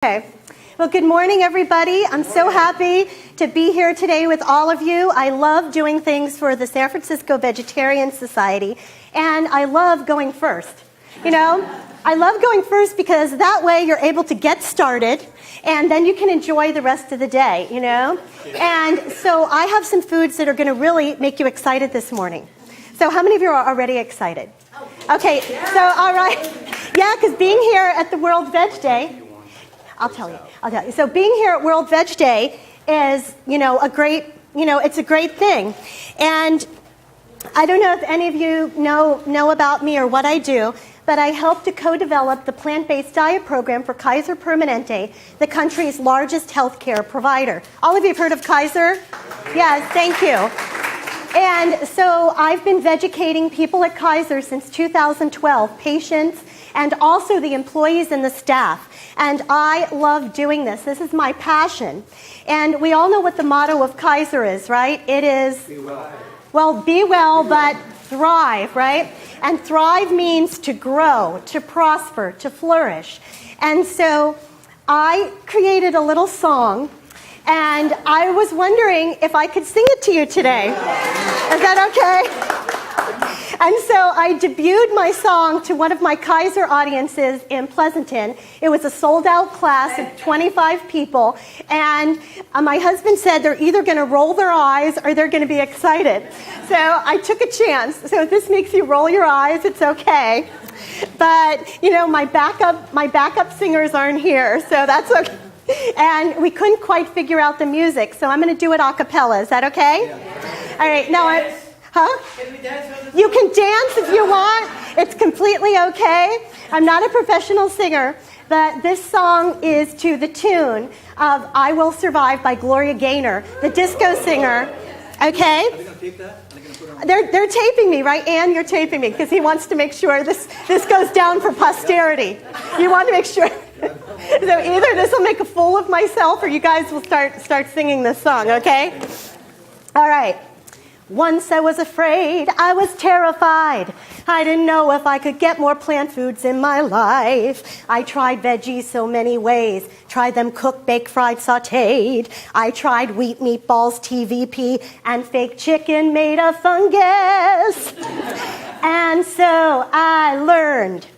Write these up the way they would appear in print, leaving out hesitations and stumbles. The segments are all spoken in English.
Okay. Well, good morning, everybody. I'm so happy to be here today with all of you. I love doing things for the San Francisco Vegetarian Society, and I love going first. You know, I love going first because that way you're able to get started, and then you can enjoy the rest of the day, you know? And so I have some foods that are going to really make you excited this morning. So how many of you are already excited? Okay, so all right. Yeah, because being here at the World Veg Day, I'll tell you. So being here at World Veg Day is, it's a great thing. And I don't know if any of you know about me or what I do, but I helped to co-develop the plant-based diet program for Kaiser Permanente, the country's largest healthcare provider. All of you have heard of Kaiser? Yes, thank you. And so I've been vegucating people at Kaiser since 2012, patients and also the employees and the staff. And I love doing this. This is my passion. And we all know what the motto of Kaiser is, right? It is, be well, but thrive, right? And thrive means to grow, to prosper, to flourish. And so I created a little song, and I was wondering if I could sing it to you today. Is that okay? And so I debuted my song to one of my Kaiser audiences in Pleasanton. It was a sold-out class of 25 people, and my husband said they're either going to roll their eyes or they're going to be excited. So I took a chance. So if this makes you roll your eyes, it's okay. But, my backup singers aren't here, so that's okay. And we couldn't quite figure out the music, so I'm going to do it a cappella. Is that okay? Yeah. All right, now Can we dance? You can dance if you want. It's completely okay. I'm not a professional singer, but this song is to the tune of I Will Survive by Gloria Gaynor, the disco singer. Okay? Are they going to tape that? They're taping me, right? Ann, you're taping me because he wants to make sure this goes down for posterity. You want to make sure. So either this will make a fool of myself or you guys will start singing this song, okay? All right. Once I was afraid, I was terrified. I didn't know if I could get more plant foods in my life. I tried veggies so many ways. Tried them cooked, baked, fried, sautéed. I tried wheat meatballs, TVP, and fake chicken made of fungus. And so I learned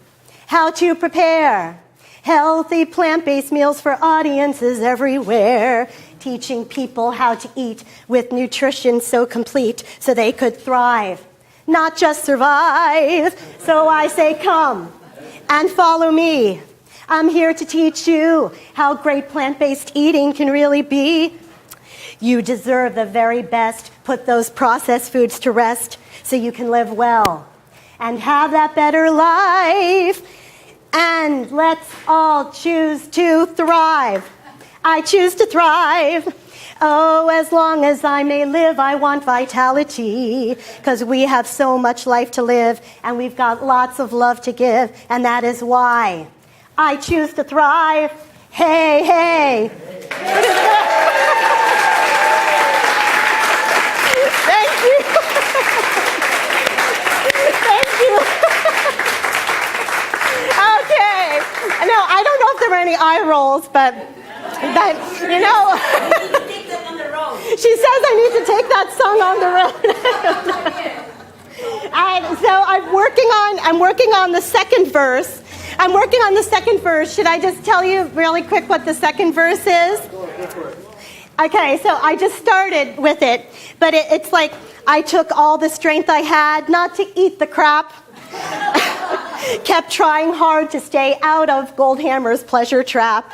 how to prepare healthy plant-based meals for audiences everywhere, teaching people how to eat with nutrition so complete so they could thrive, not just survive. So I say, come and follow me. I'm here to teach you how great plant-based eating can really be. You deserve the very best. Put those processed foods to rest so you can live well and have that better life. And let's all choose to thrive. I choose to thrive. Oh, as long as I may live, I want vitality. Because we have so much life to live, and we've got lots of love to give, and that is why I choose to thrive. Hey, hey. Thank you. Thank you. Okay. No, I don't know if there were any eye rolls, but she says I need to take that song on the road. And so I'm working on the second verse. Should I just tell you really quick what the second verse is? Okay, so I just started with it, but it's like I took all the strength I had not to eat the crap. Kept trying hard to stay out of Goldhammer's pleasure trap.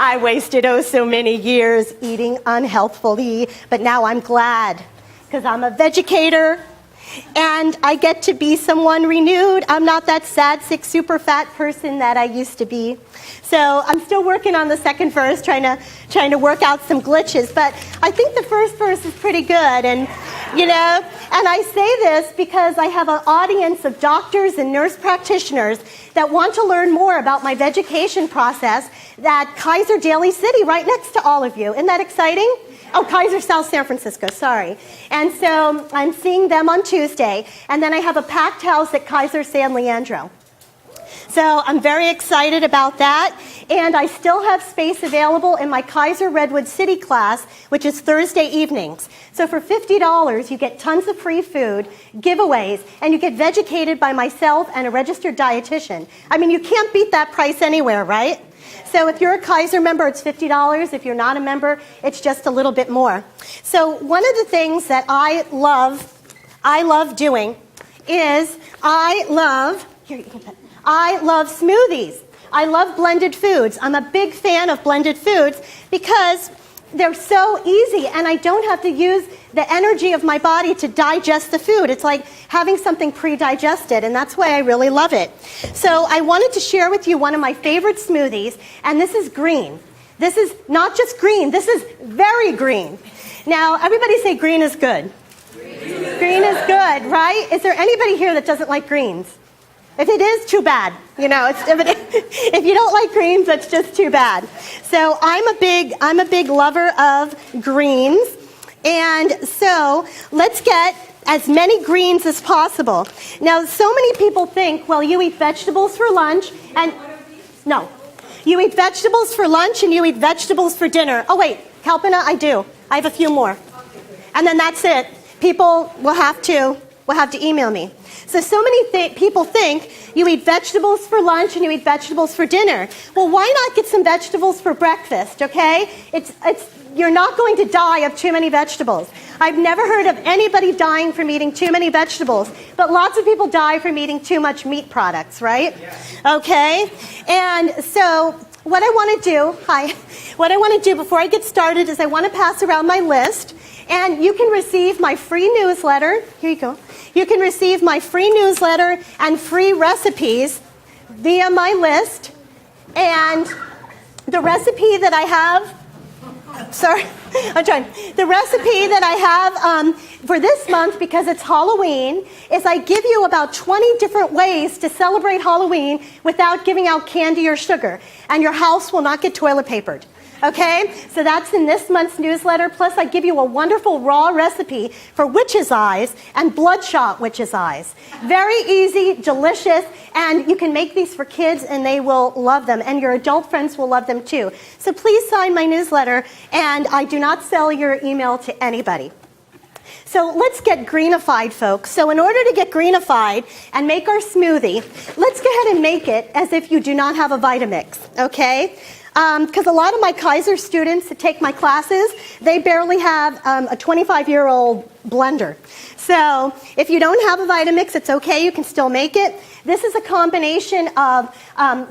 I wasted so many years eating unhealthfully, but now I'm glad because I'm a vegucator and I get to be someone renewed. I'm not that sad, sick, super fat person that I used to be. So I'm still working on the second verse, trying to work out some glitches, but I think the first verse is pretty good. And and I say this because I have an audience of doctors and nurse practitioners that want to learn more about my vegucation process at Kaiser Daly City, right next to all of you. Isn't that exciting? Oh, Kaiser South San Francisco, sorry. And so I'm seeing them on Tuesday, and then I have a packed house at Kaiser San Leandro. So I'm very excited about that. And I still have space available in my Kaiser Redwood City class, which is Thursday evenings. So for $50, you get tons of free food, giveaways, and you get vegucated by myself and a registered dietitian. I mean, you can't beat that price anywhere, right? So if you're a Kaiser member, it's $50. If you're not a member, it's just a little bit more. So one of the things that I love doing is I love smoothies. I love blended foods. I'm a big fan of blended foods because they're so easy and I don't have to use the energy of my body to digest the food. It's like having something pre-digested, and that's why I really love it. So I wanted to share with you one of my favorite smoothies, and this is green. This is not just green, this is very green. Now, everybody say green is good. Green is good, right? Is there anybody here that doesn't like greens? If it is, too bad. You know, if you don't like greens, that's just too bad. So I'm a big lover of greens. And so let's get as many greens as possible. Now, so many people think, well, you eat vegetables for lunch and no. You eat vegetables for lunch and you eat vegetables for dinner. Oh, wait, Kalpana, I do. I have a few more. And then that's it. People will have to email me. So many people think you eat vegetables for lunch and you eat vegetables for dinner. Well, why not get some vegetables for breakfast, okay? You're not going to die of too many vegetables. I've never heard of anybody dying from eating too many vegetables, but lots of people die from eating too much meat products, right? Yeah. Okay? And so what I want to do before I get started is I want to pass around my list. And you can receive my free newsletter. Here you go. You can receive my free newsletter and free recipes via my list. And the recipe that I have, the recipe that I have for this month, because it's Halloween, is I give you about 20 different ways to celebrate Halloween without giving out candy or sugar. And your house will not get toilet papered. Okay, so that's in this month's newsletter. Plus, I give you a wonderful raw recipe for witch's eyes and bloodshot witch's eyes. Very easy, delicious, and you can make these for kids and they will love them, and your adult friends will love them too. So please sign my newsletter, and I do not sell your email to anybody. So let's get greenified, folks. So in order to get greenified and make our smoothie, let's go ahead and make it as if you do not have a Vitamix, okay? Because a lot of my Kaiser students that take my classes, they barely have a 25-year-old blender. So if you don't have a Vitamix, it's okay. You can still make it. This is a combination of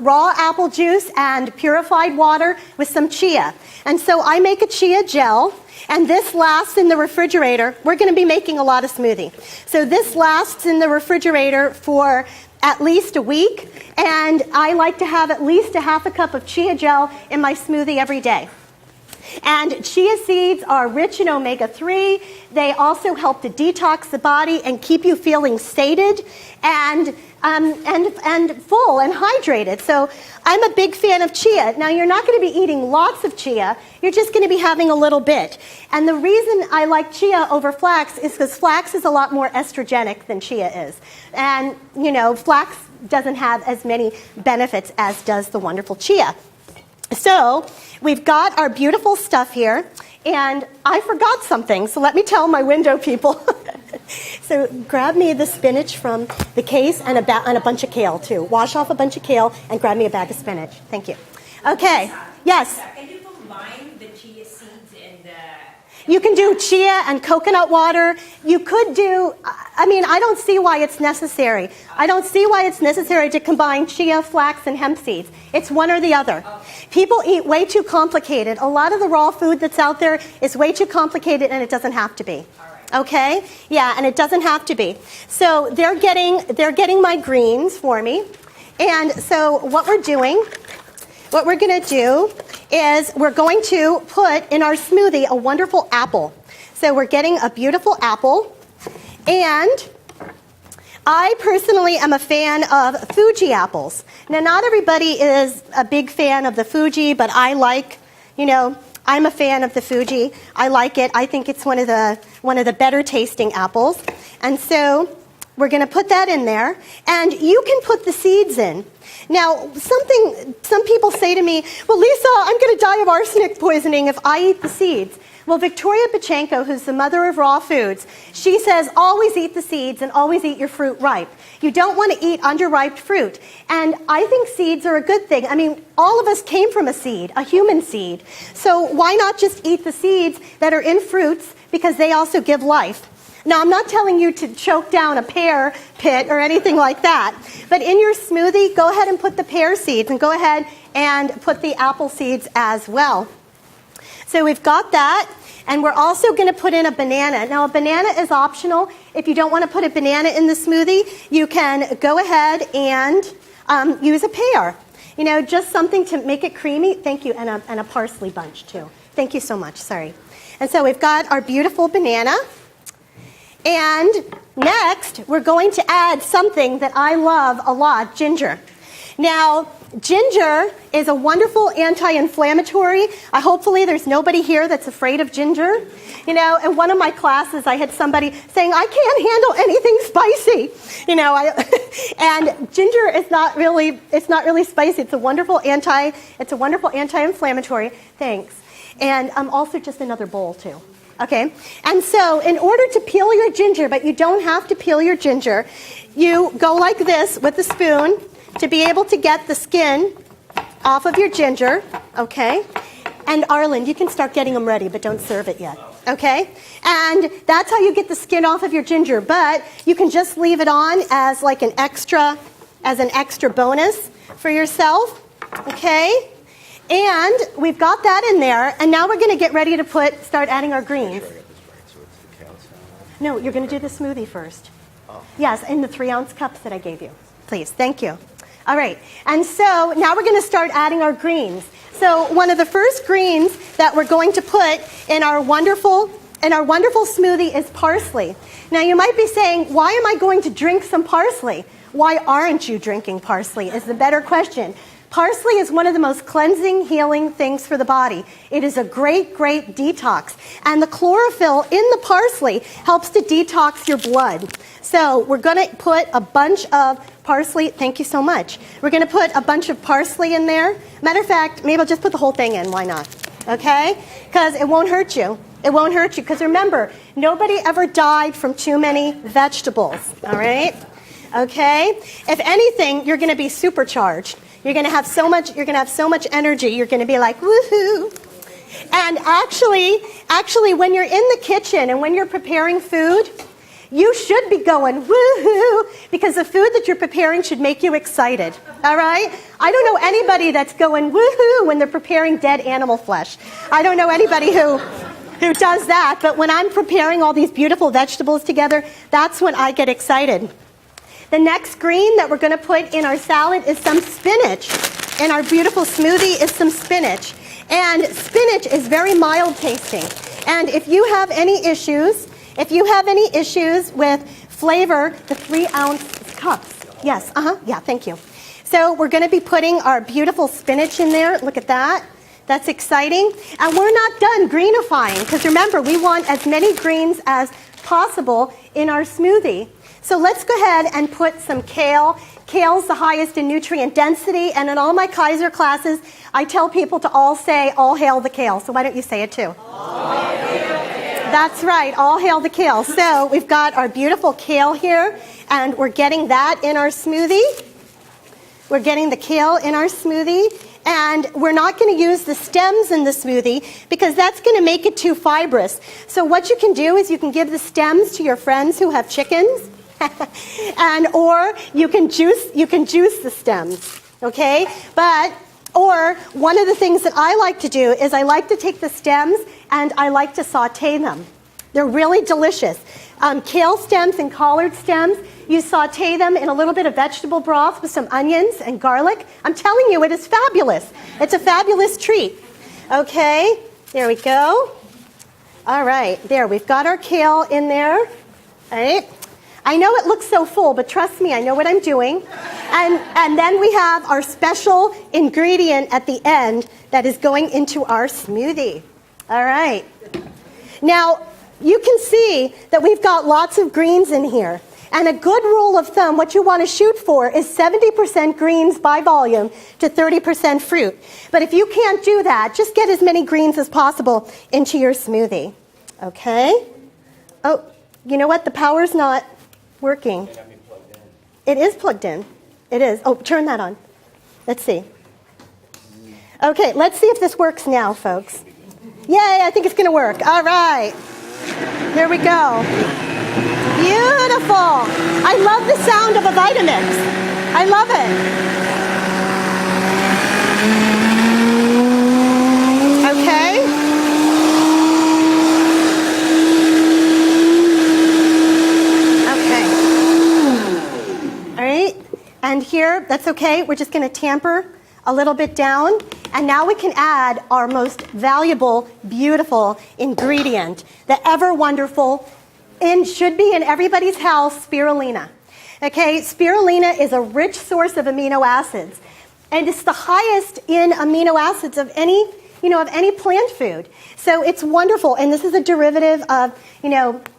raw apple juice and purified water with some chia. And so I make a chia gel, and this lasts in the refrigerator. We're going to be making a lot of smoothie. So this lasts in the refrigerator for at least a week, and I like to have at least a half a cup of chia gel in my smoothie every day. And chia seeds are rich in omega-3. They also help to detox the body and keep you feeling sated and full and hydrated. So I'm a big fan of chia. Now, you're not going to be eating lots of chia. You're just going to be having a little bit. And the reason I like chia over flax is because flax is a lot more estrogenic than chia is. And, you know, flax doesn't have as many benefits as does the wonderful chia. So we've got our beautiful stuff here, and I forgot something, so let me tell my window people. So grab me the spinach from the case and a bunch of kale, too. Wash off a bunch of kale and grab me a bag of spinach. Thank you. Okay. Yes? Can you combine the chia seeds and the... You can do chia and coconut water. You could do, I mean, I don't see why it's necessary. I don't see why it's necessary to combine chia, flax, and hemp seeds. It's one or the other. People eat way too complicated. A lot of the raw food that's out there is way too complicated, and it doesn't have to be. Okay? Yeah, and it doesn't have to be. So they're getting my greens for me. And so what we're going to do is we're going to put in our smoothie a wonderful apple. So we're getting a beautiful apple. And I personally am a fan of Fuji apples. Now, not everybody is a big fan of the Fuji, but I like, you know, I'm a fan of the Fuji. I like it. I think it's one of the better tasting apples. And so We're going to put that in there, and you can put the seeds in. Now, some people say to me, well, Lisa, I'm going to die of arsenic poisoning if I eat the seeds. Well, Victoria Pachenko, who's the mother of raw foods, she says always eat the seeds and always eat your fruit ripe. You don't want to eat underripe fruit. And I think seeds are a good thing. I mean, all of us came from a seed, a human seed. So why not just eat the seeds that are in fruits, because they also give life. Now, I'm not telling you to choke down a pear pit or anything like that. But in your smoothie, go ahead and put the pear seeds, and go ahead and put the apple seeds as well. So we've got that, and we're also going to put in a banana. Now, a banana is optional. If you don't want to put a banana in the smoothie, you can go ahead and use a pear. You know, just something to make it creamy. Thank you, and a parsley bunch, too. Thank you so much. Sorry. And so we've got our beautiful banana. And next, we're going to add something that I love a lot, ginger. Now, ginger is a wonderful anti-inflammatory. Hopefully there's nobody here that's afraid of ginger. You know, in one of my classes, I had somebody saying, I can't handle anything spicy. You know, and ginger is not really spicy. It's a wonderful anti-inflammatory. Thanks. And also just another bowl, too. Okay, and so in order to peel your ginger, but you don't have to peel your ginger, you go like this with a spoon to be able to get the skin off of your ginger, okay? And Arlen, you can start getting them ready, but don't serve it yet, okay? And that's how you get the skin off of your ginger, but you can just leave it on as like an extra bonus for yourself, okay? And we've got that in there, and now we're going to get ready to start adding our greens. No, you're going to do the smoothie first. Yes, in the 3-ounce cups that I gave you. Please, thank you. All right, and so now we're going to start adding our greens. So one of the first greens that we're going to put in our wonderful smoothie is parsley. Now you might be saying, why am I going to drink some parsley? Why aren't you drinking parsley is the better question. Parsley is one of the most cleansing, healing things for the body. It is a great, great detox. And the chlorophyll in the parsley helps to detox your blood. So we're going to put a bunch of parsley. Thank you so much. We're going to put a bunch of parsley in there. Matter of fact, maybe I'll just put the whole thing in. Why not? Okay? Because it won't hurt you. It won't hurt you. Because remember, nobody ever died from too many vegetables. All right? Okay? If anything, you're going to be supercharged. You're going to have so much energy. You're going to be like, woohoo. And actually, when you're in the kitchen and when you're preparing food, you should be going, woohoo, because the food that you're preparing should make you excited. All right? I don't know anybody that's going, woohoo, when they're preparing dead animal flesh. I don't know anybody who does that, but when I'm preparing all these beautiful vegetables together, that's when I get excited. The next green that we're going to put in our salad is some spinach. In our beautiful smoothie is some spinach. And spinach is very mild tasting. And if you have any issues with flavor, the 3-ounce cups. Yes, yeah, thank you. So we're going to be putting our beautiful spinach in there. Look at that. That's exciting. And we're not done greenifying, because remember, we want as many greens as possible in our smoothie. So let's go ahead and put some kale. Kale's the highest in nutrient density, and in all my Kaiser classes, I tell people to all say, all hail the kale. So why don't you say it too? All hail the kale. That's right, all hail the kale. So we've got our beautiful kale here, and we're getting that in our smoothie. We're getting the kale in our smoothie, and we're not going to use the stems in the smoothie because that's going to make it too fibrous. So what you can do is you can give the stems to your friends who have chickens. Or you can juice the stems, okay? Or one of the things that I like to do is I like to take the stems and I like to saute them. They're really delicious. Kale stems and collard stems, you saute them in a little bit of vegetable broth with some onions and garlic. I'm telling you, it is fabulous. It's a fabulous treat. Okay, there we go. All right, there, we've got our kale in there. All right. I know it looks so full, but trust me, I know what I'm doing. And then we have our special ingredient at the end that is going into our smoothie. All right. Now, you can see that we've got lots of greens in here. And a good rule of thumb, what you want to shoot for is 70% greens by volume to 30% fruit. But if you can't do that, just get as many greens as possible into your smoothie. Okay? Oh, you know what? The power's not working. It is plugged in. It is. Oh, turn that on. Let's see. Okay, let's see if this works now, folks. Yay, I think it's going to work. All right. There we go. Beautiful. I love the sound of a Vitamix. I love it. Okay. Okay. All right. And here, that's okay. We're just going to tamper a little bit down. And now we can add our most valuable, beautiful ingredient, the ever wonderful, and should be in everybody's house, spirulina. Okay, spirulina is a rich source of amino acids, and it's the highest in amino acids of any plant food. So it's wonderful, and this is a derivative of,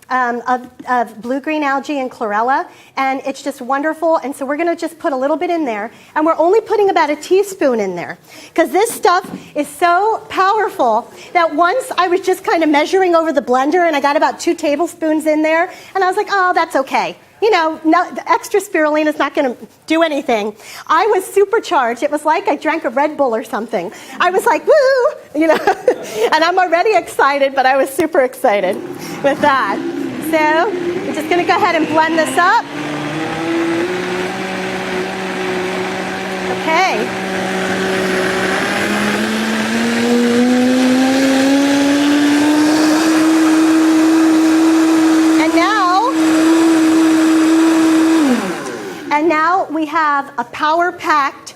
of blue-green algae and chlorella, and it's just wonderful. And so we're going to just put a little bit in there, and we're only putting about a teaspoon in there, because this stuff is so powerful that once I was just kind of measuring over the blender, and I got about 2 tablespoons in there, and I was like, oh, that's okay. The extra spirulina is not going to do anything. I was supercharged. It was like I drank a Red Bull or something. I was like, woo, and I'm already excited, but I was super excited with that. So we're just going to go ahead and blend this up. Okay. And now we have a power-packed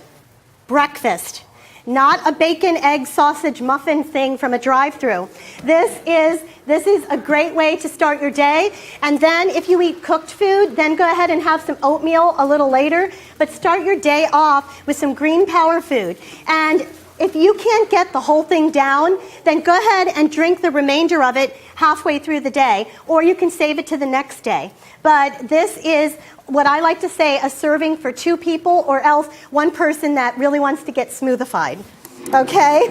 breakfast, not a bacon, egg, sausage, muffin thing from a drive-thru. This is a great way to start your day. And then if you eat cooked food, then go ahead and have some oatmeal a little later. But start your day off with some green power food. And if you can't get the whole thing down, then go ahead and drink the remainder of it halfway through the day, or you can save it to the next day. But this is what I like to say, a serving for 2 people, or else 1 person that really wants to get smoothified. Okay?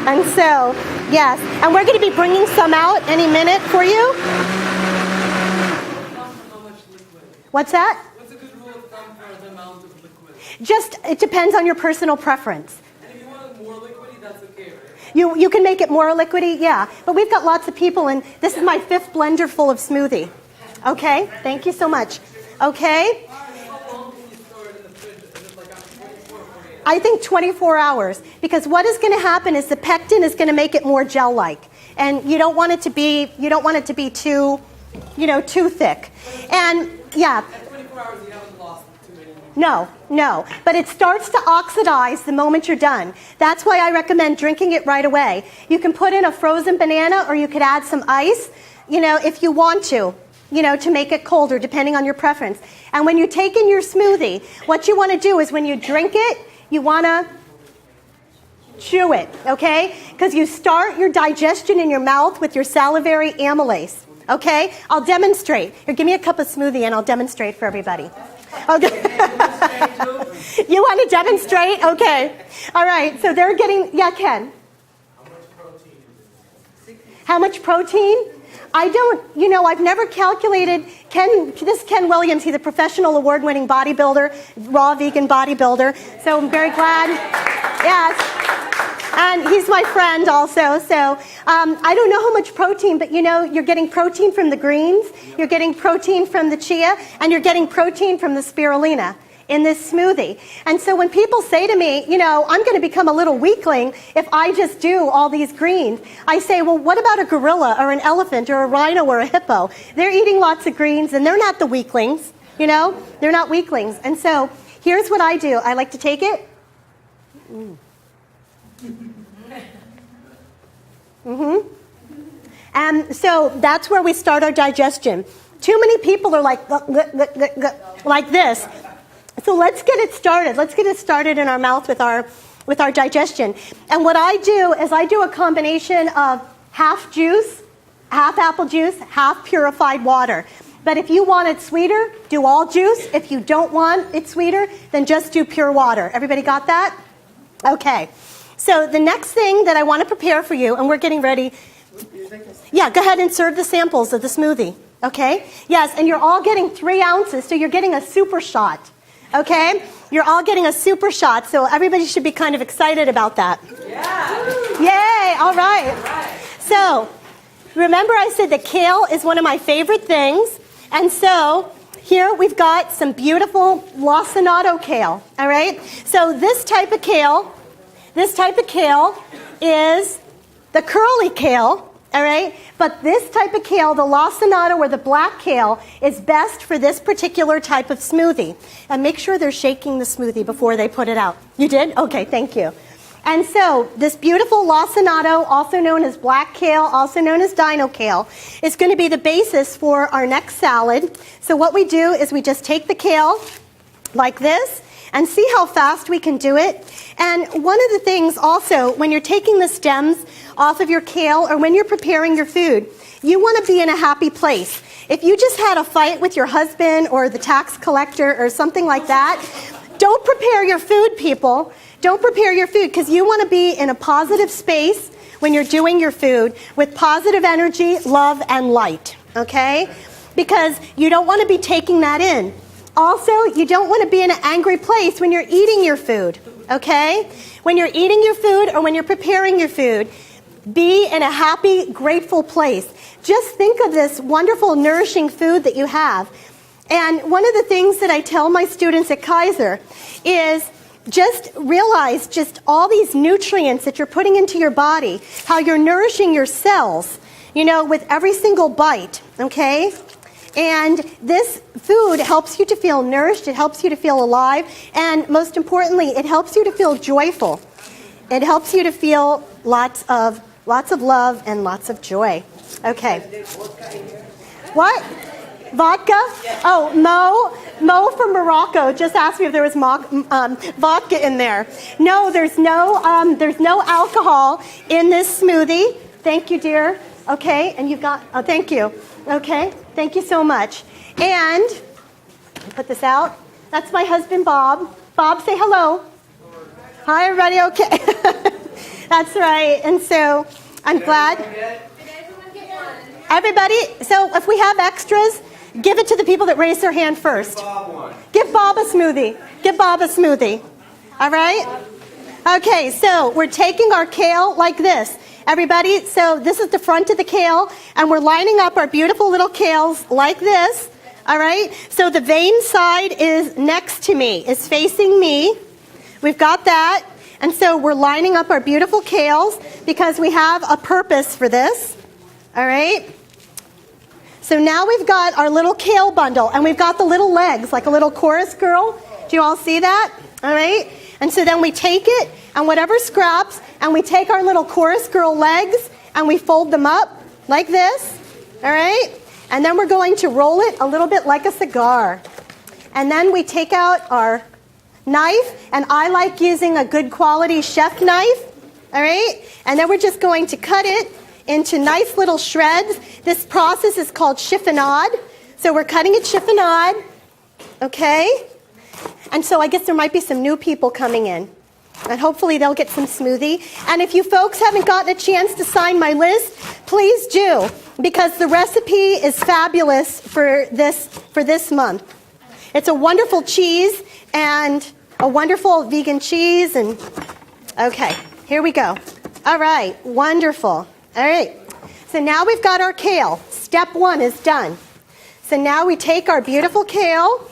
And so, yes. And we're going to be bringing some out any minute for you. How much liquid? What's that? What's a good rule of thumb for the amount of liquid? Just, it depends on your personal preference. And if you want it more liquidy, that's okay, right? You can make it more liquidy, yeah. But we've got lots of people, and this is my 5th blender full of smoothie. Okay? Thank you so much. Okay? How long can you store it in the fridge? Is it like after 24 or 48 hours? I think 24 hours, because what is going to happen is the pectin is going to make it more gel-like, and you don't want it to be too, too thick. And yeah. At 24 hours, you haven't lost too many. No, but it starts to oxidize the moment you're done. That's why I recommend drinking it right away. You can put in a frozen banana, or you could add some ice, if you want to make it colder, depending on your preference. And when you take in your smoothie, what you want to do is when you drink it, you want to chew it, okay? Because you start your digestion in your mouth with your salivary amylase, okay? I'll demonstrate. Here, give me a cup of smoothie and I'll demonstrate for everybody. Okay. You want to demonstrate? Okay. All right, so they're getting, yeah, Ken? How much protein? I don't, I've never calculated. This is Ken Williams. He's a professional award-winning bodybuilder, raw vegan bodybuilder. So I'm very glad. Yes. And he's my friend also. So I don't know how much protein, but you're getting protein from the greens, you're getting protein from the chia, and you're getting protein from the spirulina in this smoothie. And so when people say to me, I'm going to become a little weakling if I just do all these greens, I say, well, what about a gorilla or an elephant or a rhino or a hippo? They're eating lots of greens, and they're not the weaklings, They're not weaklings. And so here's what I do. I like to take it. And so that's where we start our digestion. Too many people are like this. So let's get it started. Let's get it started in our mouth with our digestion. And what I do is I do a combination of half juice, half apple juice, half purified water. But if you want it sweeter, do all juice. If you don't want it sweeter, then just do pure water. Everybody got that? Okay. So the next thing that I want to prepare for you, and we're getting ready. Yeah, go ahead and serve the samples of the smoothie. Okay? Yes, and you're all getting 3 ounces, so you're getting a super shot. Okay? You're all getting a super shot, so everybody should be kind of excited about that. Yeah. Yay! All right. So, remember I said that kale is one of my favorite things, and so here we've got some beautiful lacinato kale. All right? So this type of kale is the curly kale. All right, but this type of kale, the lacinato or the black kale, is best for this particular type of smoothie. And make sure they're shaking the smoothie before they put it out. You did? Okay, thank you. And so this beautiful lacinato, also known as black kale, also known as dino kale, is going to be the basis for our next salad. So what we do is we just take the kale like this, and see how fast we can do it. And one of the things also, when you're taking the stems off of your kale or when you're preparing your food, you want to be in a happy place. If you just had a fight with your husband or the tax collector or something like that, don't prepare your food, people. Don't prepare your food, because you want to be in a positive space when you're doing your food with positive energy, love, and light, okay? Because you don't want to be taking that in. Also, you don't want to be in an angry place when you're eating your food, okay? When you're eating your food or when you're preparing your food, be in a happy, grateful place. Just think of this wonderful, nourishing food that you have. And one of the things that I tell my students at Kaiser is just realize just all these nutrients that you're putting into your body, how you're nourishing your cells, you know, with every single bite, okay? And this food helps you to feel nourished, it helps you to feel alive, and most importantly, it helps you to feel joyful. It helps you to feel lots of love and lots of joy. Okay. What? Vodka? Oh, Mo from Morocco just asked me if there was vodka in there. No, there's no alcohol in this smoothie. Thank you, dear. Okay, and you've got, oh, thank you. Okay, thank you so much. And, put this out. That's my husband, Bob. Bob, say hello. Hi, everybody, okay. That's right, and so I'm glad. Everybody, so if we have extras, give it to the people that raise their hand first. Give Bob a smoothie. Give Bob a smoothie. All right? Okay, so we're taking our kale like this. Everybody, so this is the front of the kale, and we're lining up our beautiful little kales like this, all right? So the vein side is next to me, is facing me. We've got that. And so we're lining up our beautiful kales because we have a purpose for this, all right? So now we've got our little kale bundle, and we've got the little legs, like a little chorus girl. Do you all see that? All right? And so then we take it, and whatever scraps, and we take our little chorus girl legs, and we fold them up like this, all right? And then we're going to roll it a little bit like a cigar. And then we take out our knife, and I like using a good quality chef knife, all right? And then we're just going to cut it into nice little shreds. This process is called chiffonade. So we're cutting it chiffonade, okay? And so I guess there might be some new people coming in. And hopefully they'll get some smoothie. And if you folks haven't gotten a chance to sign my list, please do, because the recipe is fabulous for this month. It's a wonderful cheese and a wonderful vegan cheese. And okay, here we go. All right, wonderful. All right, so now we've got our kale. Step 1 is done. So now we take our beautiful kale,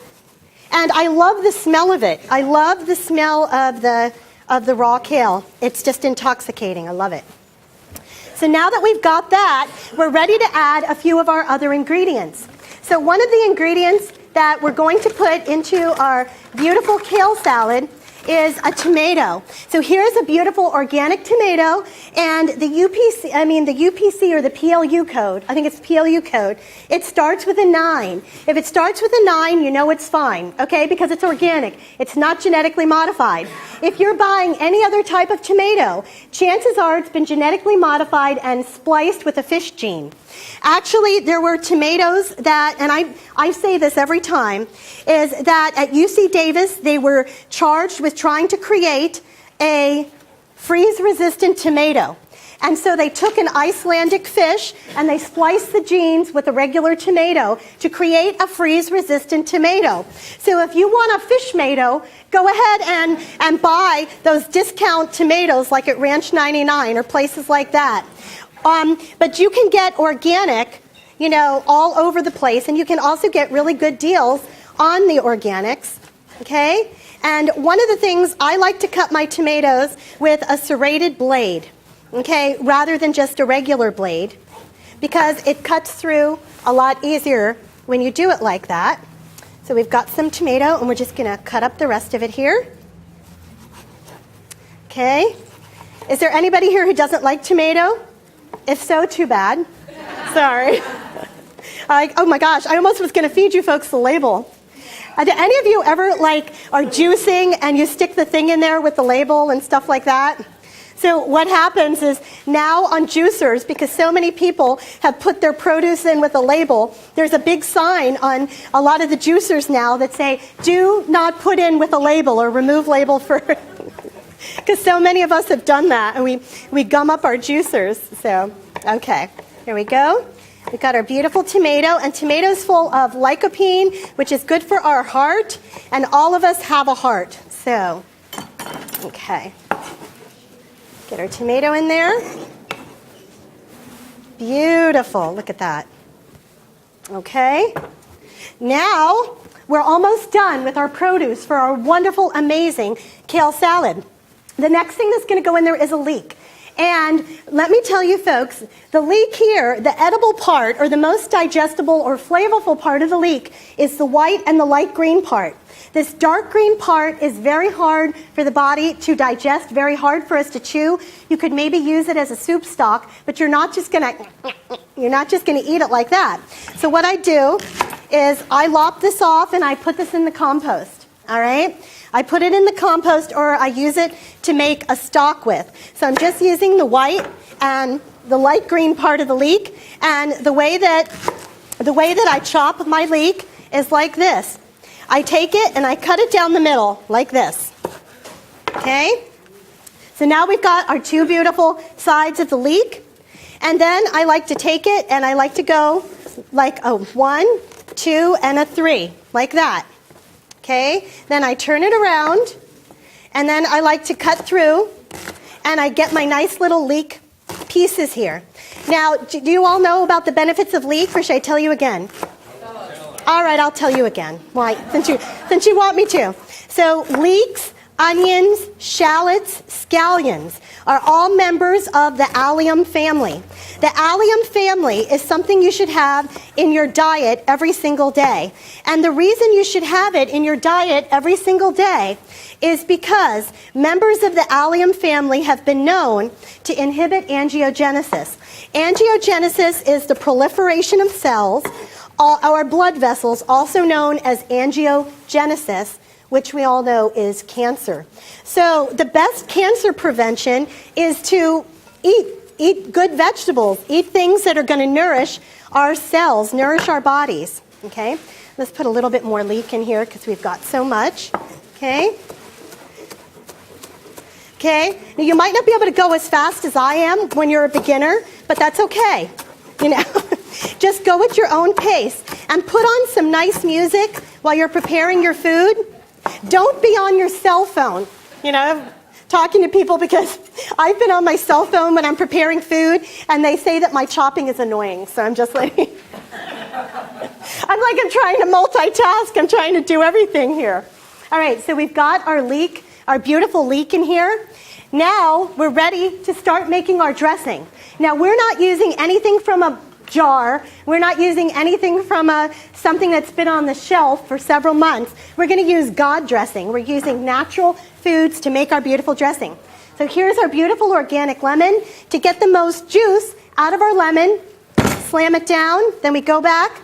and I love the smell of it. I love the smell of the raw kale. It's just intoxicating. I love it. So now that we've got that, we're ready to add a few of our other ingredients. So one of the ingredients that we're going to put into our beautiful kale salad is a tomato. So here's a beautiful organic tomato, and the UPC or the PLU code, I think it's PLU code, it starts with a 9. If it starts with a 9, you know it's fine, okay, because it's organic. It's not genetically modified. If you're buying any other type of tomato, chances are it's been genetically modified and spliced with a fish gene. Actually, there were tomatoes that, and I say this every time, is that at UC Davis, they were charged with trying to create a freeze-resistant tomato. And so they took an Icelandic fish and they spliced the genes with a regular tomato to create a freeze-resistant tomato. So if you want a fish tomato, go ahead and buy those discount tomatoes like at Ranch 99 or places like that. But you can get organic, all over the place, and you can also get really good deals on the organics, okay? And one of the things, I like to cut my tomatoes with a serrated blade, okay, rather than just a regular blade, because it cuts through a lot easier when you do it like that. So we've got some tomato, and we're just going to cut up the rest of it here. Okay. Is there anybody here who doesn't like tomato? If so, too bad. Sorry. Oh my gosh, I almost was going to feed you folks the label. Do any of you ever are juicing and you stick the thing in there with the label and stuff like that? So what happens is now on juicers, because so many people have put their produce in with a label, there's a big sign on a lot of the juicers now that say, do not put in with a label or remove label for... Because so many of us have done that, and we gum up our juicers. So, okay, here we go. We've got our beautiful tomato, and tomatoes full of lycopene, which is good for our heart, and all of us have a heart. So, okay. Get our tomato in there. Beautiful, look at that. Okay. Now, we're almost done with our produce for our wonderful, amazing kale salad. The next thing that's going to go in there is a leek. And let me tell you folks, the leek here, the edible part, or the most digestible or flavorful part of the leek, is the white and the light green part. This dark green part is very hard for the body to digest, very hard for us to chew. You could maybe use it as a soup stock, but you're not just going to eat it like that. So what I do is I lop this off and I put this in the compost. All right? I put it in the compost, or I use it to make a stock with. So I'm just using the white and the light green part of the leek, and the way that I chop my leek is like this. I take it and I cut it down the middle like this. Okay? So now we've got our two beautiful sides of the leek, and then I like to take it and I like to go like a 1, 2, and a 3, like that. Okay, then I turn it around, and then I like to cut through, and I get my nice little leek pieces here. Now, do you all know about the benefits of leek, or should I tell you again? All right, I'll tell you again. Why? Since you want me to. So leeks, onions, shallots, scallions are all members of the allium family. The allium family is something you should have in your diet every single day. And the reason you should have it in your diet every single day is because members of the allium family have been known to inhibit angiogenesis. Angiogenesis is the proliferation of cells, our blood vessels, also known as angiogenesis, which we all know is cancer. So the best cancer prevention is to eat good vegetables, eat things that are going to nourish our cells, nourish our bodies. Okay, let's put a little bit more leek in here because we've got so much. Okay. Okay, now you might not be able to go as fast as I am when you're a beginner, but that's okay. Just go at your own pace and put on some nice music while you're preparing your food. Don't be on your cell phone, talking to people, because I've been on my cell phone when I'm preparing food, and they say that my chopping is annoying. So I'm just like, I'm trying to multitask. I'm trying to do everything here. All right, so we've got our leek, our beautiful leek in here. Now we're ready to start making our dressing. Now we're not using anything from a jar. We're not using anything from something that's been on the shelf for several months. We're going to use God dressing. We're using natural foods to make our beautiful dressing. So here's our beautiful organic lemon. To get the most juice out of our lemon, slam it down, then we go back,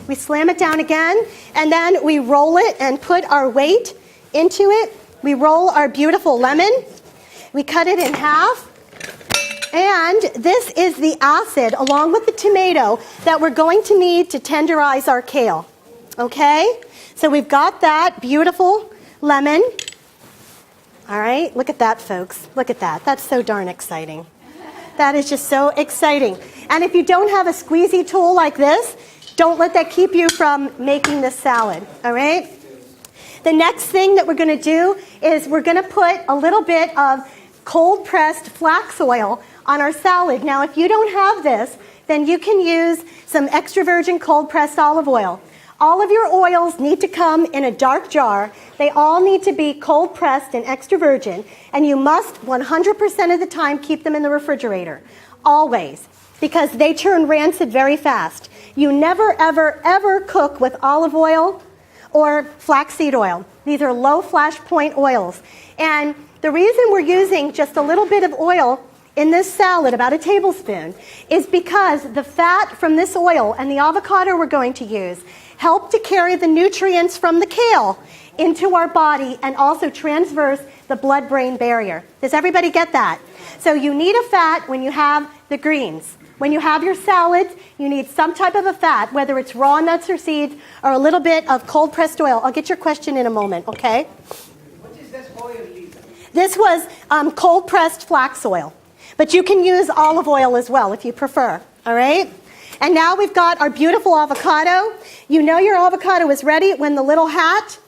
we slam it down again, and then we roll it and put our weight into it. We roll our beautiful lemon, we cut it in half, and this is the acid along with the tomato that we're going to need to tenderize our kale. Okay? So we've got that beautiful lemon. All right, look at that, folks. Look at that. That's so darn exciting. That is just so exciting. And if you don't have a squeezy tool like this, don't let that keep you from making this salad, all right? The next thing that we're going to do is we're going to put a little bit of cold-pressed flax oil on our salad. Now, if you don't have this, then you can use some extra virgin cold-pressed olive oil. All of your oils need to come in a dark jar. They all need to be cold-pressed and extra virgin, and you must 100% of the time keep them in the refrigerator, always, because they turn rancid very fast. You never, ever, ever cook with olive oil or flaxseed oil. These are low flash point oils. And the reason we're using just a little bit of oil in this salad, about a tablespoon, is because the fat from this oil and the avocado we're going to use help to carry the nutrients from the kale into our body and also transverse the blood-brain barrier. Does everybody get that? So you need a fat when you have the greens. When you have your salads, you need some type of a fat, whether it's raw nuts or seeds or a little bit of cold-pressed oil. I'll get your question in a moment, okay? What is this oil, Lisa? This was cold-pressed flax oil. But you can use olive oil as well if you prefer, all right? And now we've got our beautiful avocado. You know your avocado is ready when the little hat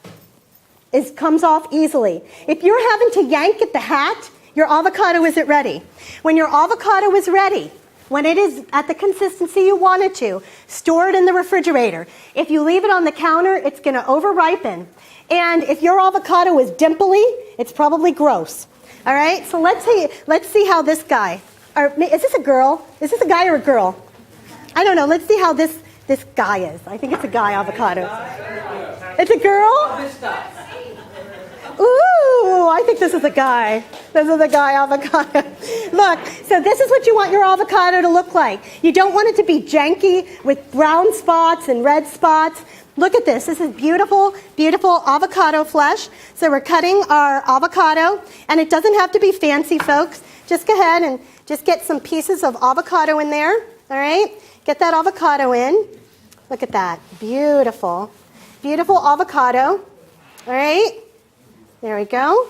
comes off easily. If you're having to yank at the hat, your avocado isn't ready. When your avocado is ready, when it is at the consistency you want it to, store it in the refrigerator. If you leave it on the counter, it's going to over-ripen. And if your avocado is dimply, it's probably gross. All right, so let's see how this guy, or is this a girl? Is this a guy or a girl? I don't know. Let's see how this guy is. I think it's a guy avocado. It's a girl? Ooh, I think this is a guy. This is a guy avocado. Look, so this is what you want your avocado to look like. You don't want it to be janky with brown spots and red spots. Look at this. This is beautiful, beautiful avocado flesh. So we're cutting our avocado, and it doesn't have to be fancy, folks. Just go ahead and just get some pieces of avocado in there, all right? Get that avocado in. Look at that. Beautiful. Beautiful avocado, all right? There we go.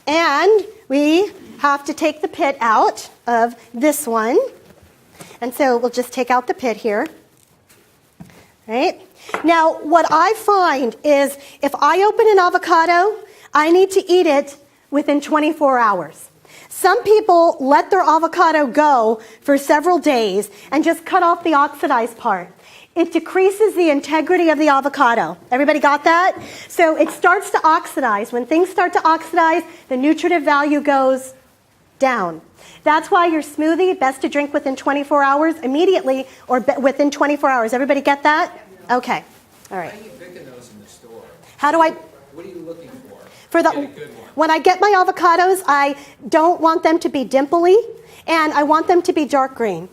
And we have to take the pit out of this one. And so we'll just take out the pit here. Right? Now, what I find is if I open an avocado, I need to eat it within 24 hours. Some people let their avocado go for several days and just cut off the oxidized part. It decreases the integrity of the avocado. Everybody got that? So it starts to oxidize. When things start to oxidize, the nutritive value goes down. That's why your smoothie, best to drink within 24 hours, immediately, or within 24 hours. Everybody get that? Okay. All right. How are you picking those in the store? How do I... What are you looking for? For the, Get a good one. when I get my avocados, I don't want them to be dimply, and I want them to be dark green.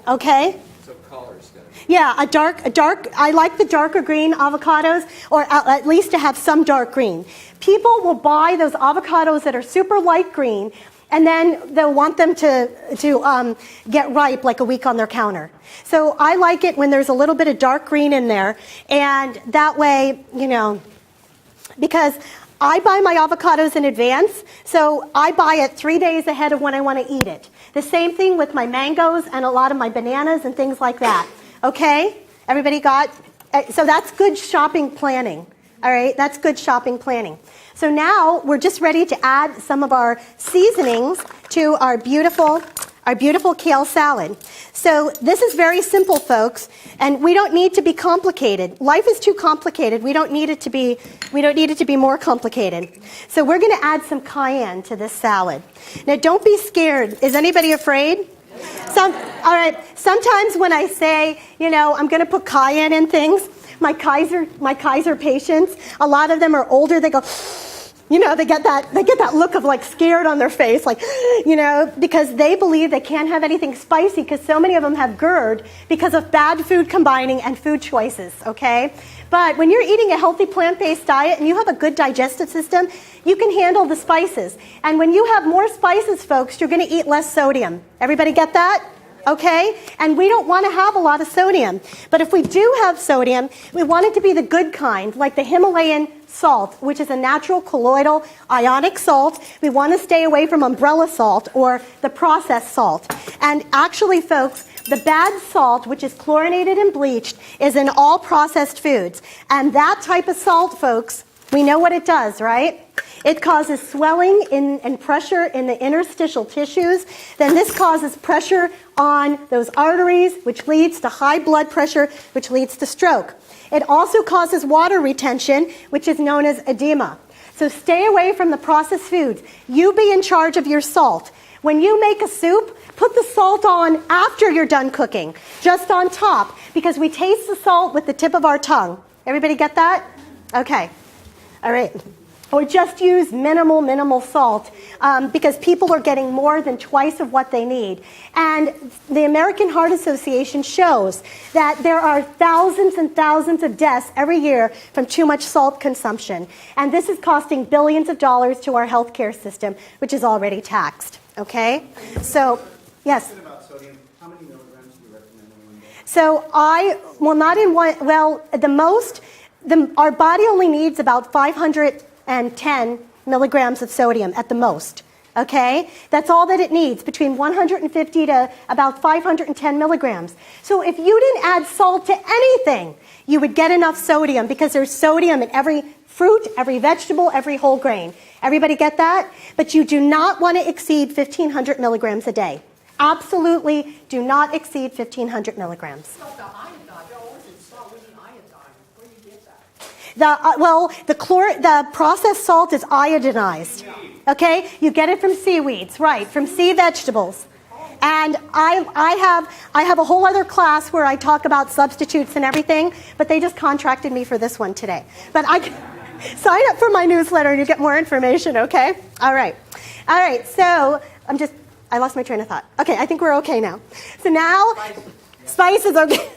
Okay? So color's good. Yeah, a dark, I like the darker green avocados, or at least to have some dark green. People will buy those avocados that are super light green, and then they'll want them to get ripe like a week on their counter. So I like it when there's a little bit of dark green in there, and that way, you know, because I buy my avocados in advance, so I buy it 3 days ahead of when I want to eat it. The same thing with my mangoes and a lot of my bananas and things like that. Okay? Everybody got? So that's good shopping planning. All right? That's good shopping planning. So now we're just ready to add some of our seasonings to our beautiful kale salad. So this is very simple, folks, and we don't need to be complicated. Life is too complicated. We don't need it to be more complicated. So we're going to add some cayenne to this salad. Now don't be scared. Is anybody afraid? All right. Sometimes when I say, I'm going to put cayenne in things, my Kaiser patients, a lot of them are older. They go, they get that look of like scared on their face, like, because they believe they can't have anything spicy because so many of them have GERD because of bad food combining and food choices, okay? But when you're eating a healthy plant-based diet and you have a good digestive system, you can handle the spices. And when you have more spices, folks, you're going to eat less sodium. Everybody get that? Okay? And we don't want to have a lot of sodium. But if we do have sodium, we want it to be the good kind, like the Himalayan salt, which is a natural colloidal ionic salt. We want to stay away from umbrella salt or the processed salt. And actually, folks, the bad salt, which is chlorinated and bleached, is in all processed foods. And that type of salt, folks, we know what it does, right? It causes swelling and pressure in the interstitial tissues. Then this causes pressure on those arteries, which leads to high blood pressure, which leads to stroke. It also causes water retention, which is known as edema. So stay away from the processed foods. You be in charge of your salt. When you make a soup, put the salt on after you're done cooking, just on top, because we taste the salt with the tip of our tongue. Everybody get that? Okay. All right. Or just use minimal salt because people are getting more than twice of what they need. And the American Heart Association shows that there are thousands and thousands of deaths every year from too much salt consumption. And this is costing billions of dollars to our healthcare system, which is already taxed. Okay? So, yes? About sodium, how many milligrams do you recommend in one day? So not in one, our body only needs about 510 milligrams of sodium at the most, okay? That's all that it needs, between 150 to about 510 milligrams. So if you didn't add salt to anything, you would get enough sodium because there's sodium in every fruit, every vegetable, every whole grain. Everybody get that? But you do not want to exceed 1,500 milligrams a day. Absolutely do not exceed 1,500 milligrams. Stop the iodine. They always say salt with the iodine. Where do you get that? The processed salt is iodinized. Okay, you get it from seaweeds, right? From sea vegetables. And I have a whole other class where I talk about substitutes and everything, but they just contracted me for this one today. But I can sign up for my newsletter and you get more information. Okay? All right. So I lost my train of thought. Okay, I think we're okay now. So now, spices, okay.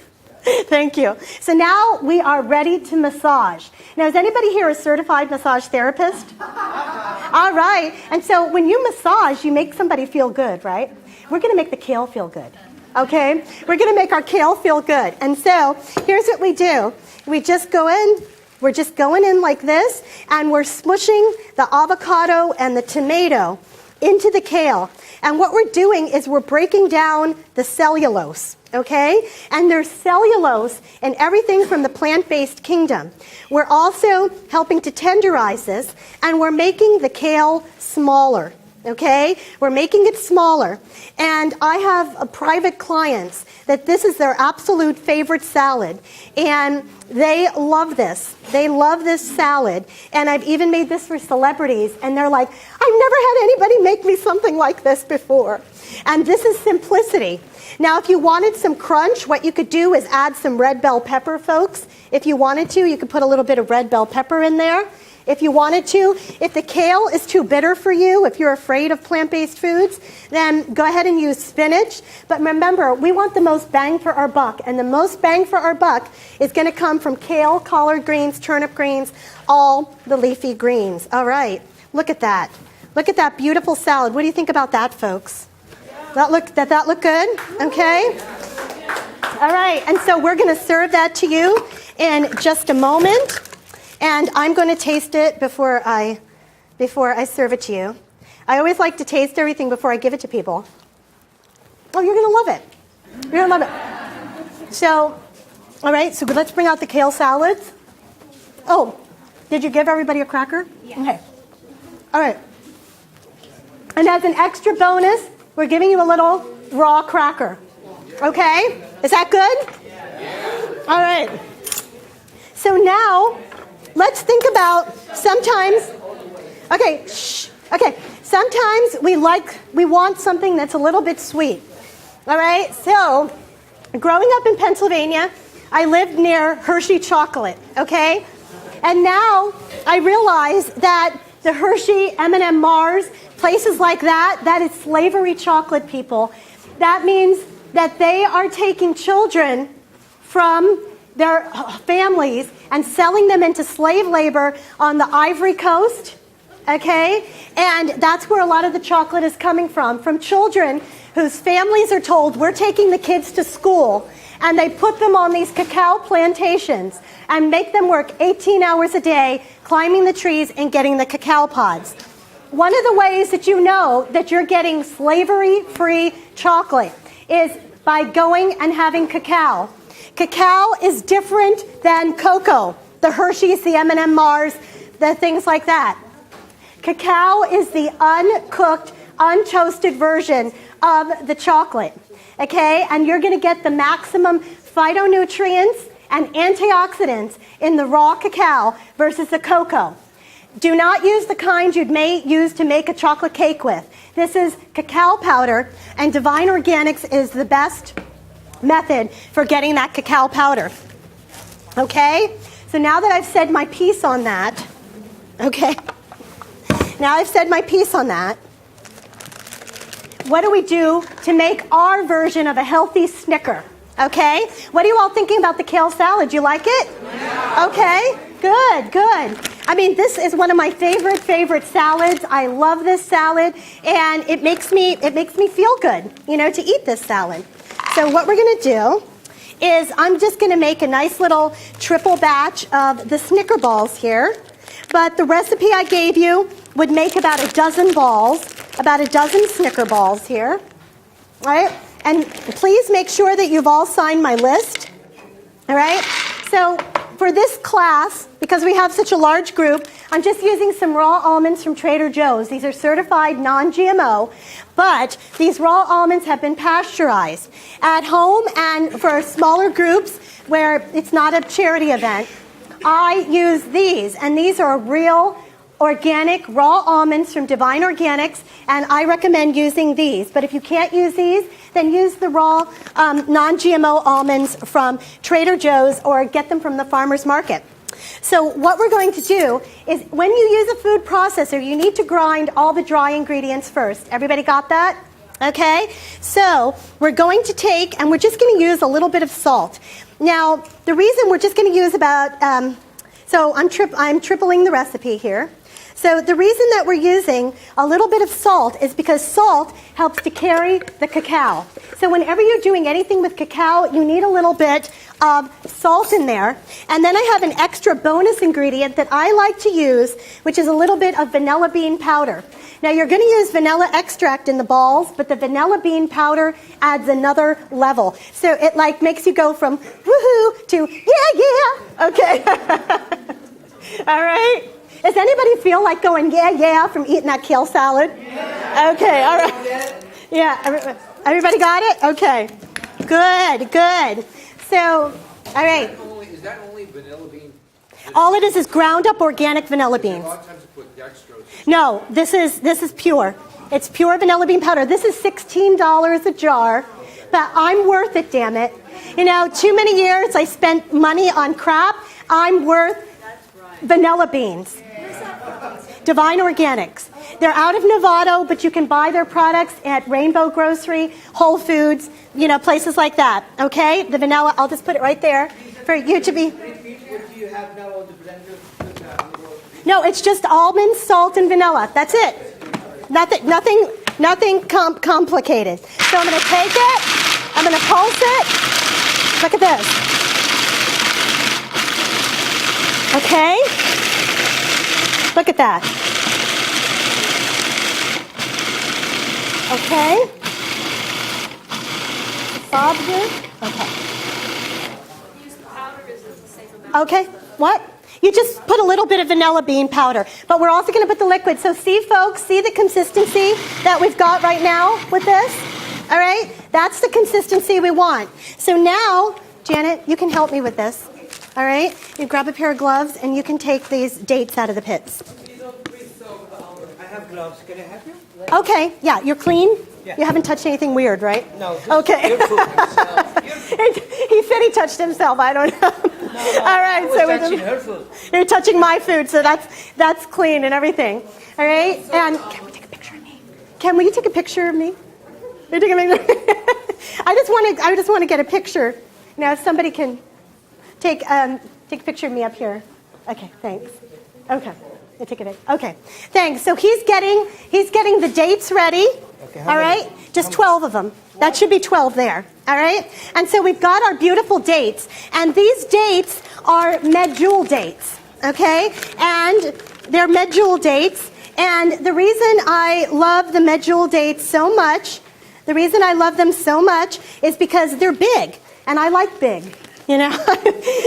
Thank you. So now we are ready to massage. Now, is anybody here a certified massage therapist? All right. And so when you massage, you make somebody feel good, right? We're going to make the kale feel good. Okay? We're going to make our kale feel good. And so here's what we do. We just go in. We're just going in like this, and we're smushing the avocado and the tomato into the kale. And what we're doing is we're breaking down the cellulose, okay? And there's cellulose in everything from the plant-based kingdom. We're also helping to tenderize this, and we're making the kale smaller, okay? We're making it smaller. And I have private clients that this is their absolute favorite salad. And they love this. They love this salad. And I've even made this for celebrities. And they're like, I've never had anybody make me something like this before. And this is simplicity. Now, if you wanted some crunch, what you could do is add some red bell pepper, folks. If you wanted to, you could put a little bit of red bell pepper in there. If you wanted to, if the kale is too bitter for you, if you're afraid of plant-based foods, then go ahead and use spinach. But remember, we want the most bang for our buck. And the most bang for our buck is going to come from kale, collard greens, turnip greens, all the leafy greens. All right, look at that. Look at that beautiful salad. What do you think about that, folks? Did that look good? Okay. All right, and so we're going to serve that to you in just a moment. And I'm going to taste it before I serve it to you. I always like to taste everything before I give it to people. Oh, you're going to love it. You're going to love it. So, all right, so let's bring out the kale salads. Oh, did you give everybody a cracker? Yeah. Okay. All right. And as an extra bonus, we're giving you a little raw cracker. Okay? Is that good? Yeah. All right. So now, let's think about sometimes, sometimes we want something that's a little bit sweet. All right, so growing up in Pennsylvania, I lived near Hershey chocolate, okay? And now I realize that the Hershey, M&M, Mars, places like that, that is slavery chocolate, people. That means that they are taking children from their families and selling them into slave labor on the Ivory Coast, okay? And that's where a lot of the chocolate is coming from children whose families are told, we're taking the kids to school, and they put them on these cacao plantations and make them work 18 hours a day climbing the trees and getting the cacao pods. One of the ways that you know that you're getting slavery-free chocolate is by going and having cacao. Cacao is different than cocoa, the Hershey's, the M&M, Mars, the things like that. Cacao is the uncooked, untoasted version of the chocolate, okay? And you're going to get the maximum phytonutrients and antioxidants in the raw cacao versus the cocoa. Do not use the kind you may use to make a chocolate cake with. This is cacao powder, and Divine Organics is the best method for getting that cacao powder. Okay? So now that I've said my piece on that, okay? Now I've said my piece on that, what do we do to make our version of a healthy Snicker? Okay? What are you all thinking about the kale salad? You like it? Yeah. Okay? Good, good. I mean, this is one of my favorite salads. I love this salad, and it makes me feel good, to eat this salad. So what we're going to do is I'm just going to make a nice little triple batch of the Snicker balls here. But the recipe I gave you would make about a dozen balls, about a dozen Snicker balls here. All right? And please make sure that you've all signed my list. All right? So for this class, because we have such a large group, I'm just using some raw almonds from Trader Joe's. These are certified non-GMO, but these raw almonds have been pasteurized. At home and for smaller groups where it's not a charity event, I use these, and these are real organic raw almonds from Divine Organics, and I recommend using these. But if you can't use these, then use the raw non-GMO almonds from Trader Joe's or get them from the farmer's market. So what we're going to do is when you use a food processor, you need to grind all the dry ingredients first. Everybody got that? Okay? So we're going to take, and we're just going to use a little bit of salt. Now, the reason we're just going to use about, so I'm tripling the recipe here. So the reason that we're using a little bit of salt is because salt helps to carry the cacao. So whenever you're doing anything with cacao, you need a little bit of salt in there. And then I have an extra bonus ingredient that I like to use, which is a little bit of vanilla bean powder. Now you're going to use vanilla extract in the balls, but the vanilla bean powder adds another level. So it like makes you go from woohoo to yeah, okay. All right. Does anybody feel like going yeah from eating that kale salad? Yeah. Okay, all right. Yeah, everybody got it? Okay. Good. So, all right. Is that only vanilla bean? All it is ground up organic vanilla beans. A lot of times you put dextrose. No, this is pure. It's pure vanilla bean powder. This is $16 a jar, but I'm worth it, damn it. Too many years I spent money on crap. I'm worth vanilla beans. Divine Organics. They're out of Novato, but you can buy their products at Rainbow Grocery, Whole Foods, places like that. Okay? The vanilla, I'll just put it right there for you to be. What do you have now on the blender? No, it's just almonds, salt, and vanilla. That's it. Nothing complicated. So I'm going to take it. I'm going to pulse it. Look at this. Okay? Look at that. Okay. Bob here? Okay. Okay. What? You just put a little bit of vanilla bean powder. But we're also going to put the liquid. So see, folks, see the consistency that we've got right now with this? All right? That's the consistency we want. So now, Janet, you can help me with this. All right? You grab a pair of gloves, and you can take these dates out of the pits. I have gloves. Can I help you? Okay, yeah, you're clean? Yeah. You haven't touched anything weird, right? No. Just Okay. Your food. He said he touched himself. I don't know. All right, I was so touching her food. you're touching my food, so that's clean and everything. All right, and can we take a picture of me? Can we take a picture of me? You're taking a picture? I just want to get a picture. Now, if somebody can take a picture of me up here. Okay, thanks. Okay, I take it. Okay, thanks. So he's getting the dates ready. Okay, all right, just 12 of them. That should be 12 there. All right, and so we've got our beautiful dates, and these dates are medjool dates. Okay, and they're medjool dates, and the reason I love the medjool dates so much, is because they're big, and I like big. You know,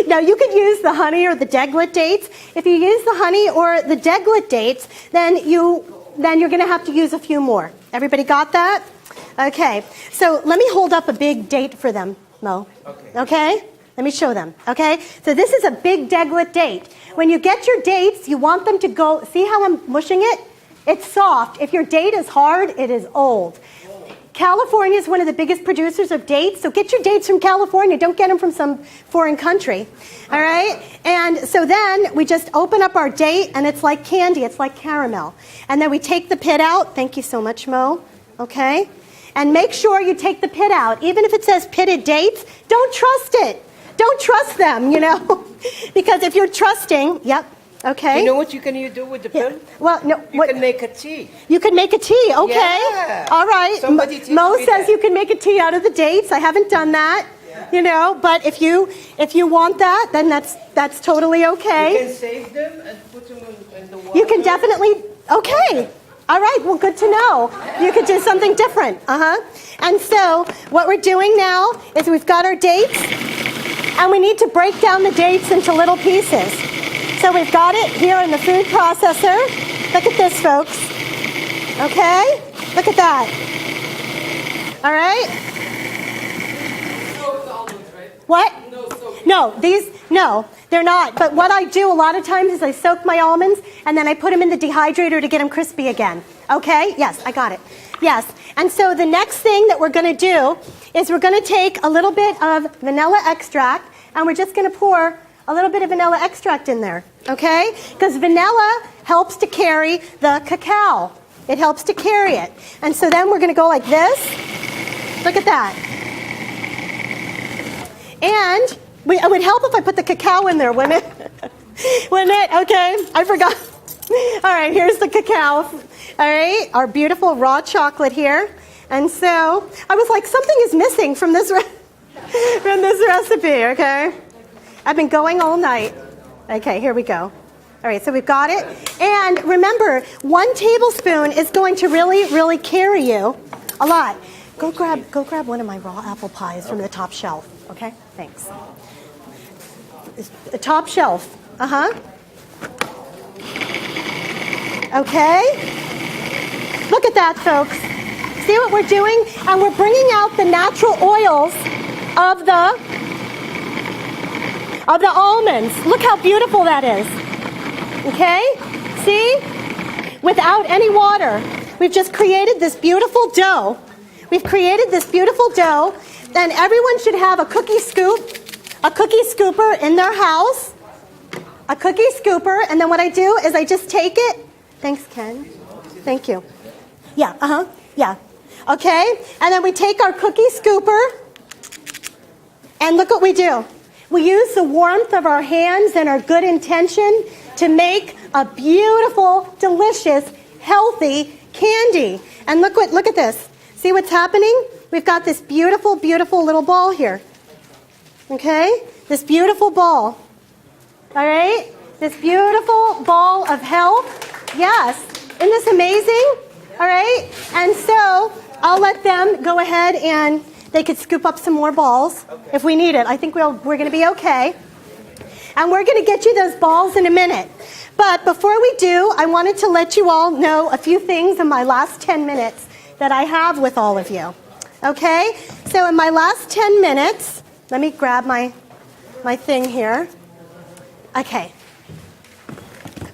now you could use the honey or the deglet dates. If you use the honey or the deglet dates, then you're going to have to use a few more. Everybody got that? Okay. So let me hold up a big date for them, Mo. Okay? Let me show them. Okay? So this is a big deglet date. When you get your dates, you want them to go. See how I'm mushing it? It's soft. If your date is hard, it is old. California is one of the biggest producers of dates, so get your dates from California. Don't get them from some foreign country, all right? And so then we just open up our date, and it's like candy. It's like caramel. And then we take the pit out. Thank you so much, Mo. Okay? And make sure you take the pit out. Even if it says pitted dates, don't trust it. Don't trust them, you know? Because if you're trusting, yep. Okay. You know what you can do with the pill? Well, no. You can make a tea. You can make a tea. Okay. Yeah. All right. Somebody teach Mo me says that. you can make a tea out of the dates. I haven't done that. Yeah. You know, but if you want that, then that's totally okay. You can save them and put them in the water. You can definitely. Okay. All right. Well, good to know. You could do something different. And so what we're doing now is we've got our dates, and we need to break down the dates into little pieces. So we've got it here in the food processor. Look at this, folks. Okay? Look at that. All right? No almonds, right? What? No soap. No, they're not. But what I do a lot of times is I soak my almonds, and then I put them in the dehydrator to get them crispy again. Okay? Yes, I got it. Yes. And so the next thing that we're going to do is we're going to take a little bit of vanilla extract, and we're just going to pour a little bit of vanilla extract in there, okay? Because vanilla helps to carry the cacao. It helps to carry it. And so then we're going to go like this. Look at that. And it would help if I put the cacao in there, wouldn't it? Wouldn't it? Okay, I forgot. All right, here's the cacao. All right, our beautiful raw chocolate here. And so I was like, something is missing from this recipe, okay? I've been going all night. Okay, here we go. All right, so we've got it. And remember, 1 tablespoon is going to really, really carry you a lot. Go grab one of my raw apple pies from the top shelf. Okay, thanks. The top shelf. Okay. Look at that, folks. See what we're doing? And we're bringing out the natural oils of the almonds. Look how beautiful that is. Okay? See? Without any water. We've just created this beautiful dough. We've created this beautiful dough. And everyone should have a cookie scooper in their house. A cookie scooper. And then what I do is I just take it. Thanks, Ken. Thank you. Yeah, yeah. Okay? And then we take our cookie scooper. And look what we do. We use the warmth of our hands and our good intention to make a beautiful, delicious, healthy candy. And look at this. See what's happening? We've got this beautiful, beautiful little ball here. Okay? This beautiful ball. All right? This beautiful ball of health. Yes. Isn't this amazing? All right? And so I'll let them go ahead and they could scoop up some more balls if we need it. I think we're going to be okay. And we're going to get you those balls in a minute. But before we do, I wanted to let you all know a few things in my last 10 minutes that I have with all of you. Okay? So in my last 10 minutes, let me grab my thing here. Okay.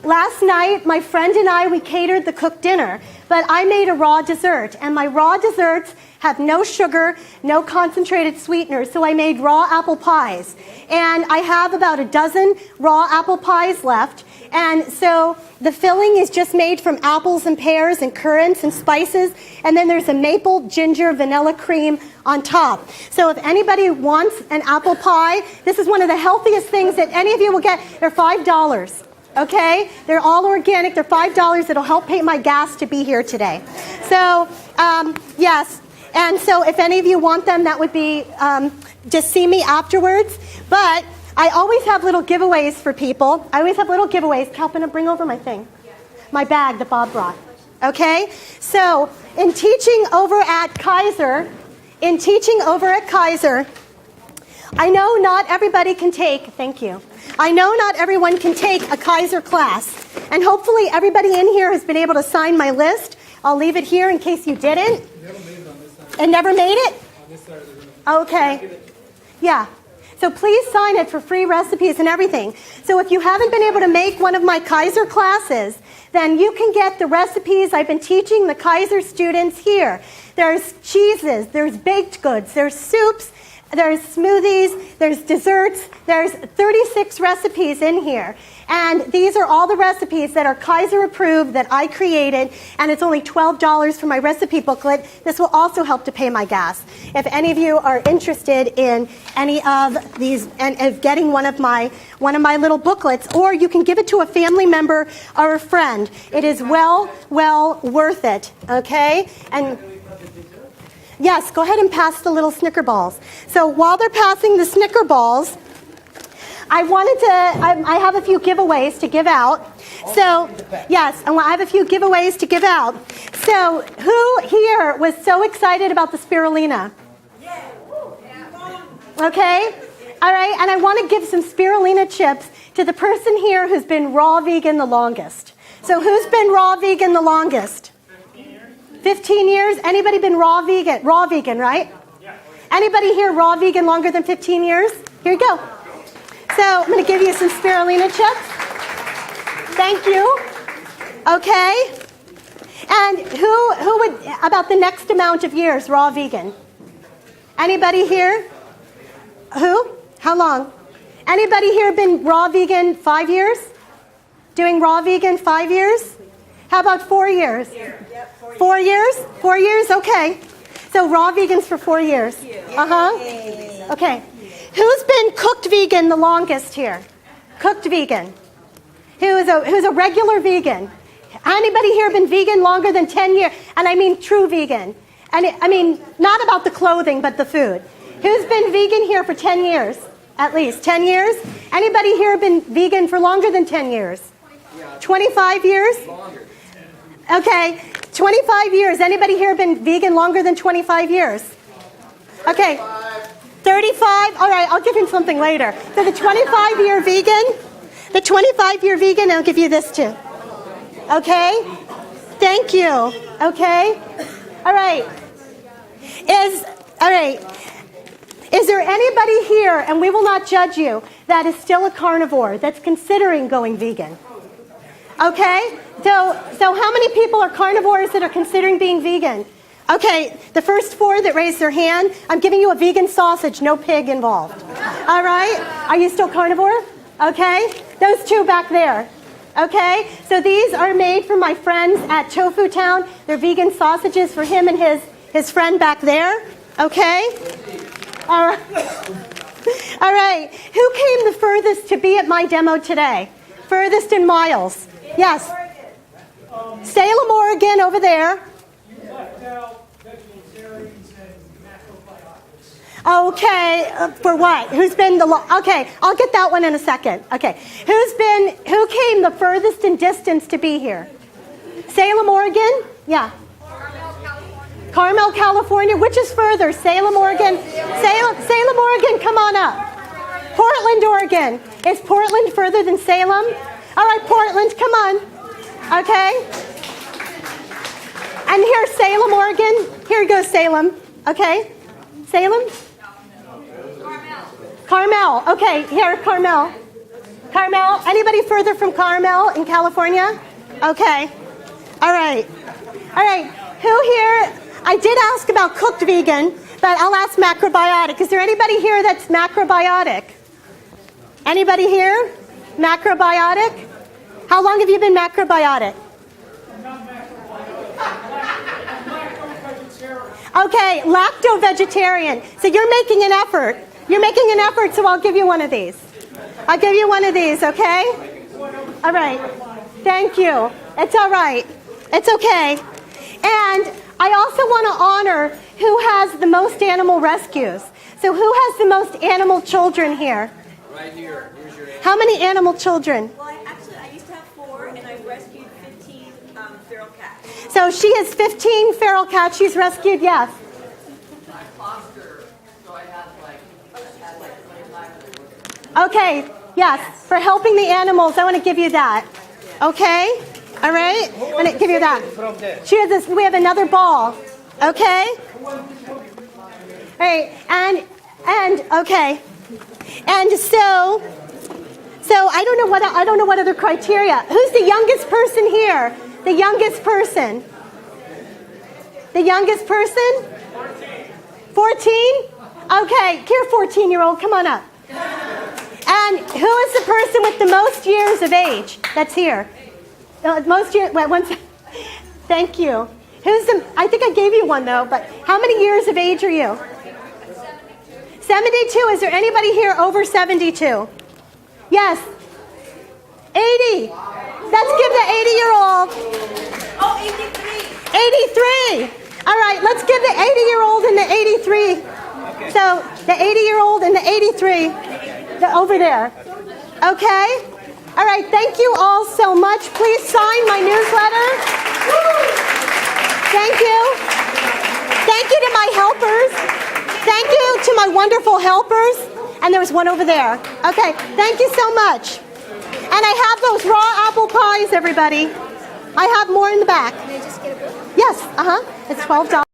last night, my friend and I, we catered the cooked dinner, but I made a raw dessert, and my raw desserts have no sugar, no concentrated sweeteners, so I made raw apple pies. And I have about a dozen raw apple pies left, and so the filling is just made from apples and pears and currants and spices, and then there's a maple ginger vanilla cream on top. So if anybody wants an apple pie, this is one of the healthiest things that any of you will get. They're $5. Okay? They're all organic. They're $5. It'll help pay my gas to be here today. So, yes. And so if any of you want them, that would be, just see me afterwards. But I always have little giveaways for people. I always have little giveaways. Calpina, bring over my thing. My bag that Bob brought. Okay? So, in teaching over at Kaiser, I know not everybody can take, thank you. I know not everyone can take a Kaiser class. And hopefully everybody in here has been able to sign my list. I'll leave it here in case you didn't. It never made it? Okay. Yeah. So please sign it for free recipes and everything. So if you haven't been able to make one of my Kaiser classes, then you can get the recipes I've been teaching the Kaiser students here. There's cheeses, there's baked goods, there's soups, there's smoothies, there's desserts, there's 36 recipes in here. And these are all the recipes that are Kaiser approved that I created, and it's only $12 for my recipe booklet. This will also help to pay my gas. If any of you are interested in any of these and of getting one of my little booklets, or you can give it to a family member or a friend. It is well worth it, okay? And yes, go ahead and pass the little Snicker balls. So while they're passing the Snicker balls, I have a few giveaways to give out. So, yes, I have a few giveaways to give out. So, who here was so excited about the spirulina? Okay? All right, and I want to give some spirulina chips to the person here who's been raw vegan the longest. So, who's been raw vegan the longest? 15 years? Anybody been raw vegan? Raw vegan, right? Anybody here raw vegan longer than 15 years? Here you go. So I'm going to give you some spirulina chips. Thank you. Okay. And who would, about the next amount of years, raw vegan? Anybody here? Who? How long? Anybody here been raw vegan 5 years? Doing raw vegan 5 years? How about 4 years? 4 years? 4 years? Okay. So raw vegans for 4 years. Uh-huh. Okay. Who's been cooked vegan the longest here? Cooked vegan. Who's a regular vegan? Anybody here been vegan longer than 10 years? And I mean true vegan. And I mean not about the clothing, but the food. Who's been vegan here for 10 years? At least 10 years? Anybody here been vegan for longer than 10 years? 25 years? Okay, 25 years. Anybody here been vegan longer than 25 years? Okay. 35? All right, I'll give him something later. So the 25-year vegan, I'll give you this too. Okay? Thank you. Okay? All right. Is there anybody here, and we will not judge you, that is still a carnivore, that's considering going vegan? Okay? So how many people are carnivores that are considering being vegan? Okay, the first 4 that raised their hand, I'm giving you a vegan sausage, no pig involved. All right? Are you still carnivore? Okay? Those 2 back there. Okay? So these are made for my friends at Tofu Town. They're vegan sausages for him and his friend back there. Okay? All right. All right. Who came the furthest to be at my demo today? Furthest in miles. Yes. Salem, Oregon, over there. Okay, for what? Who's been okay, I'll get that one in a second. Okay, who came the furthest in distance to be here? Salem, Oregon? Yeah. Carmel, California. Which is further? Salem, Oregon? Salem, Oregon, come on up. Portland, Oregon. Is Portland further than Salem? All right, Portland, come on. Okay. And here's Salem, Oregon. Here goes Salem. Okay. Salem? Carmel. Okay, here, Carmel. Carmel? Anybody further from Carmel in California? Okay. All right. All right. Who here? I did ask about cooked vegan, but I'll ask macrobiotic. Is there anybody here that's macrobiotic? Anybody here? Macrobiotic? How long have you been macrobiotic? Okay, lacto-vegetarian. So you're making an effort. You're making an effort, so I'll give you one of these. I'll give you one of these, okay? All right. Thank you. It's all right. It's okay. And I also want to honor who has the most animal rescues. So who has the most animal children here? Right here, here's your answer. How many animal children? Well, I used to have 4, and I've rescued 15 feral cats. So she has 15 feral cats she's rescued, yes. I foster, so I have like 25. Okay, yes, for helping the animals, I want to give you that. Okay? All right? I want to give you that. She has this, we have another ball. Okay? All right, and okay. And so I don't know what other criteria. Who's the youngest person here? The youngest person? The youngest person? 14? Okay, here 14-year-old, come on up. And who is the person with the most years of age that's here? Most years, thank you. Who's the, I think I gave you one though, but how many years of age are you? 72. Is there anybody here over 72? Yes. 80. Let's give the 80-year-old. Oh, 83. 83. All right, let's give the 80-year-old and the 83. So the 80-year-old and the 83, over there. Okay? All right, thank you all so much. Please sign my newsletter. Thank you. Thank you to my helpers. Thank you to my wonderful helpers. And there was one over there. Okay, thank you so much. And I have those raw apple pies, everybody. I have more in the back. Can I just get a book? Yes, it's $12.